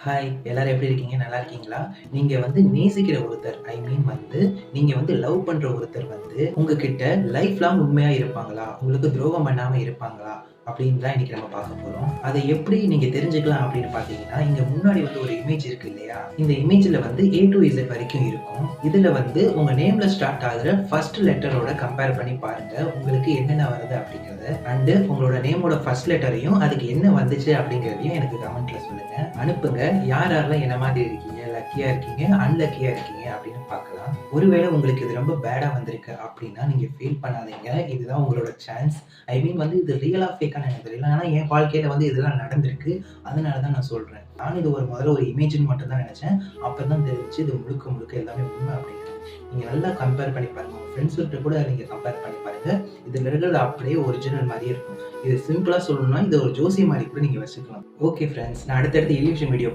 Hi! எல்லாரும் எப்படி இருக்கீங்க? நல்லா இருக்கீங்களா? நீங்க நேசிக்கிற ஒருத்தர், நீங்க லவ் பண்ற ஒருத்தர் உங்ககிட்ட லைஃப் லாங் உண்மையா இருப்பாங்களா? உங்களுக்கு துரோகம் பண்ணாம இருப்பாங்களா? அப்படின்னு தான் இன்னைக்கு நம்ம பார்க்க போறோம். அதை எப்படி நீங்க தெரிஞ்சுக்கலாம் அப்படின்னு பார்த்தீங்கன்னா, இங்க முன்னாடி ஒரு இமேஜ் இருக்கு இல்லையா? இந்த இமேஜ்ல A to Z வரைக்கும் இருக்கும். இதுல உங்க நேம்ல ஸ்டார்ட் ஆகுற ஃபர்ஸ்ட் லெட்டரோட கம்பேர் பண்ணி பாருங்க. உங்களுக்கு என்னென்ன வருது அப்படிங்கிறத. அண்ட் உங்களோட நேமோட ஃபர்ஸ்ட் லெட்டரையும் அதுக்கு என்ன வந்துச்சு அப்படிங்கிறதையும் எனக்கு கமெண்ட்ல சொல்லுங்க. அனுப்புங்க. யார் யாரெல்லாம் என்ன மாதிரி இருக்கீங்க? லக்கியா இருக்கீங்க, அன்லக்கியா இருக்கீங்க அப்படின்னு பார்க்கலாம். ஒருவேளை உங்களுக்கு இது ரொம்ப பேடா வந்திருக்கு அப்படின்னா நீங்க ஃபீல் பண்ணாதீங்க. இதுதான் உங்களோட சான்ஸ். இது ரியலா ஃபேக்கான்னு எனக்கு தெரியல. ஆனா என் வாழ்க்கையில இதெல்லாம் நடந்திருக்கு. அதனால தான் நான் சொல்றேன். நானும் இது முதல்ல ஒரு இமேஜ்ன்னு மட்டும் தான் நினைச்சேன். அப்பதான் தெரிஞ்சுச்சு இது முழுக்க முழுக்க எல்லாமே உண்மை அப்படின்னு. நீங்க நல்லா கம்பேர் பண்ணி பாருங்க. உங்க ஃப்ரெண்ட்ஸ் கிட்ட கூட நீங்க கம்பேர் பண்ணி பாருங்க. இதுல இருக்கிறது அப்படியே ஒரிஜினல் மாதிரியே இருக்கும். இது சிம்பிளா சொல்லணும்னா இது ஒரு ஜோசியம் மாதிரி கூட நீங்க வச்சுக்கலாம். ஓகே ஃப்ரெண்ட்ஸ், நான் அடுத்தடுத்து இல்யூஷன் வீடியோ